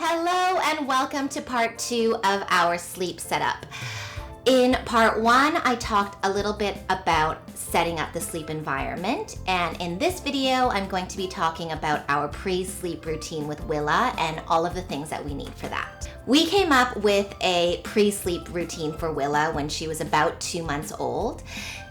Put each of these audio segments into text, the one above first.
Hello and welcome to part 2 of our sleep setup. In part 1, I talked a little bit about setting up the sleep environment, and in this video, I'm going to be talking about our pre-sleep routine with Willa and all of the things that we need for that. We came up with a pre-sleep routine for Willa when she was about 2 months old.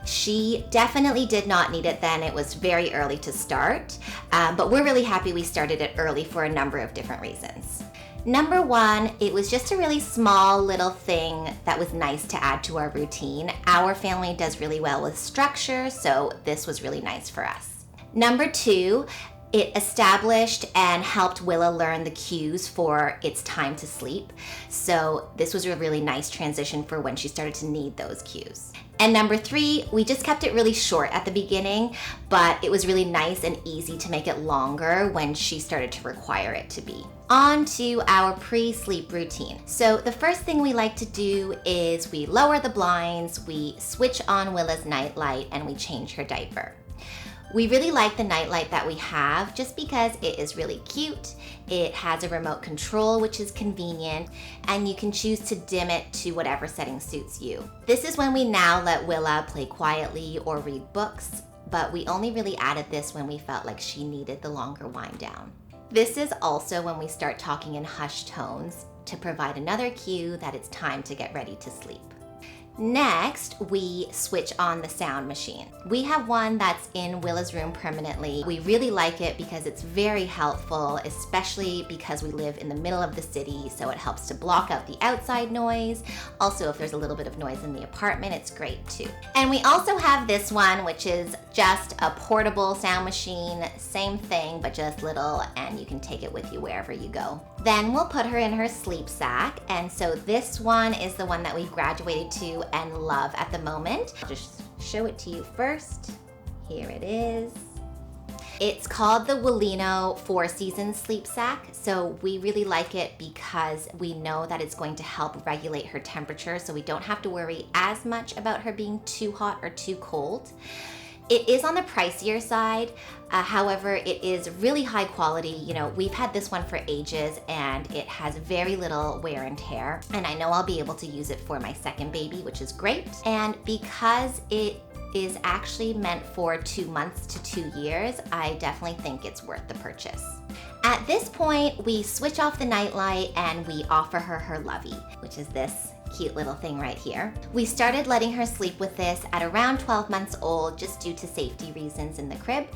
She definitely did not need it then. It was very early to start, but we're really happy we started it early for a number of different reasons. Number 1, it was just a really small little thing that was nice to add to our routine. Our family does really well with structure, so this was really nice for us. Number 2, it established and helped Willa learn the cues for it's time to sleep. So this was a really nice transition for when she started to need those cues. And number 3, we just kept it really short at the beginning, but it was really nice and easy to make it longer when she started to require it to be. On to our pre-sleep routine. So the first thing we like to do is we lower the blinds, we switch on Willa's nightlight, and we change her diaper. We really like the nightlight that we have just because it is really cute. It has a remote control, which is convenient, and you can choose to dim it to whatever setting suits you. This is when we now let Willa play quietly or read books, but we only really added this when we felt like she needed the longer wind down. This is also when we start talking in hushed tones to provide another cue that it's time to get ready to sleep. Next, we switch on the sound machine. We have one that's in Willa's room permanently. We really like it because it's very helpful, especially because we live in the middle of the city, so it helps to block out the outside noise. Also, if there's a little bit of noise in the apartment, it's great too. And we also have this one, which is just a portable sound machine, same thing, but just little, and you can take it with you wherever you go. Then we'll put her in her sleep sack, and so this one is the one that we've graduated to and love at the moment. I'll just show it to you first. Here it is. It's called the Willino 4 Seasons Sleep Sack. So we really like it because we know that it's going to help regulate her temperature, so we don't have to worry as much about her being too hot or too cold. It is on the pricier side, however, it is really high quality. You know, we've had this one for ages and it has very little wear and tear, and I know I'll be able to use it for my second baby, which is great. And because it is actually meant for 2 months to 2 years, I definitely think it's worth the purchase. At this point, we switch off the nightlight and we offer her her lovey, which is this cute little thing right here. We started letting her sleep with this at around 12 months old just due to safety reasons in the crib.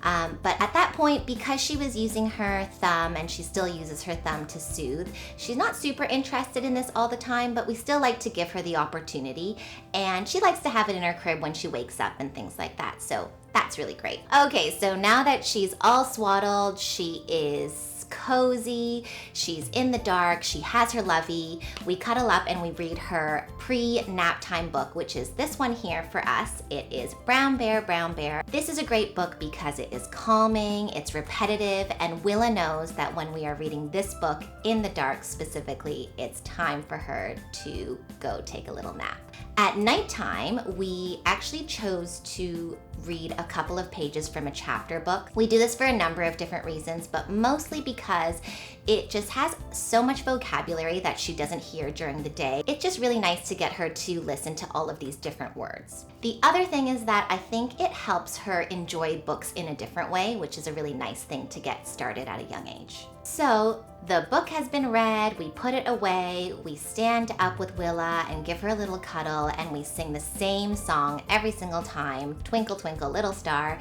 But at that point, because she was using her thumb and she still uses her thumb to soothe, she's not super interested in this all the time, but we still like to give her the opportunity, and she likes to have it in her crib when she wakes up and things like that. So that's really great. Okay, so now that she's all swaddled, she is cozy, she's in the dark, she has her lovey, we cuddle up and we read her pre-nap time book, which is this one here for us. It is Brown Bear, Brown Bear. This is a great book because it is calming, it's repetitive, and Willa knows that when we are reading this book in the dark specifically, it's time for her to go take a little nap. At nighttime, we actually chose to read a couple of pages from a chapter book. We do this for a number of different reasons, but mostly because it just has so much vocabulary that she doesn't hear during the day. It's just really nice to get her to listen to all of these different words. The other thing is that I think it helps her enjoy books in a different way, which is a really nice thing to get started at a young age. So the book has been read, we put it away, we stand up with Willa and give her a little cuddle, and we sing the same song every single time, Twinkle Twinkle Little Star.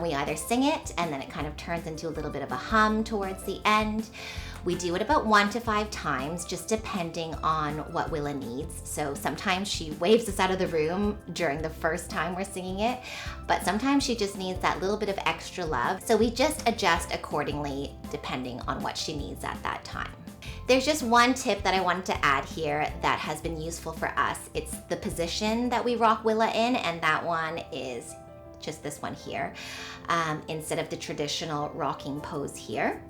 We either sing it and then it kind of turns into a little bit of a hum towards the end. We do it about 1 to 5 times, just depending on what Willa needs. So sometimes she waves us out of the room during the first time we're singing it, but sometimes she just needs that little bit of extra love. So we just adjust accordingly depending on what she needs at that time. There's just one tip that I wanted to add here that has been useful for us. It's the position that we rock Willa in, and that one is just this one here, instead of the traditional rocking pose here.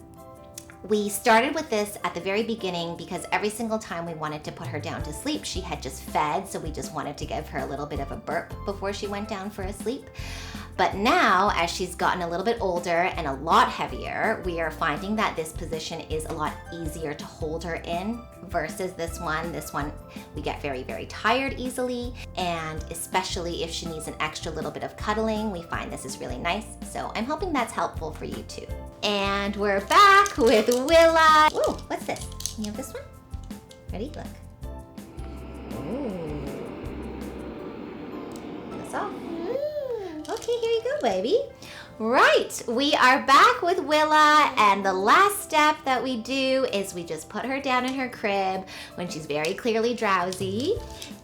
We started with this at the very beginning because every single time we wanted to put her down to sleep, she had just fed, so we just wanted to give her a little bit of a burp before she went down for a sleep. But now, as she's gotten a little bit older and a lot heavier, we are finding that this position is a lot easier to hold her in versus this one. This one, we get very, very tired easily, and especially if she needs an extra little bit of cuddling, we find this is really nice. So I'm hoping that's helpful for you too. And we're back with Willa. Ooh, what's this? You have this one? Ready? Look. Ooh. This off. Okay, here you go, baby. Right, we are back with Willa, and the last step that we do is we just put her down in her crib when she's very clearly drowsy,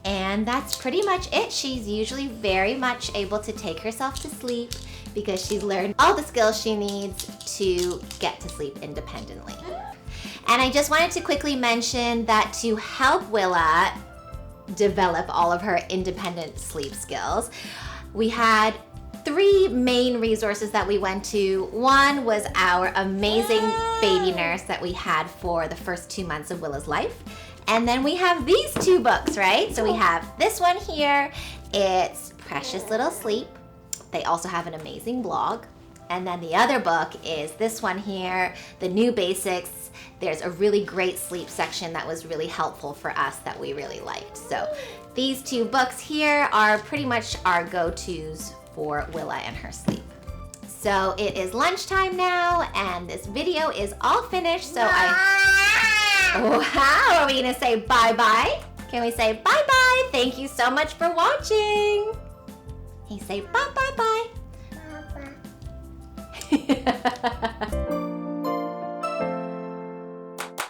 and that's pretty much it. She's usually very much able to take herself to sleep because she's learned all the skills she needs to get to sleep independently. And I just wanted to quickly mention that to help Willa develop all of her independent sleep skills, we had 3 main resources that we went to. One was our amazing baby nurse that we had for the first 2 months of Willa's life. And then we have these 2 books, right? So we have this one here. It's Precious Little Sleep. They also have an amazing blog. And then the other book is this one here, The New Basics. There's a really great sleep section that was really helpful for us that we really liked. So these 2 books here are pretty much our go-tos for Willa and her sleep. So it is lunchtime now, and this video is all finished. So how are we gonna say bye-bye? Can we say bye-bye? Thank you so much for watching. Hey, say bye-bye-bye. Bye-bye.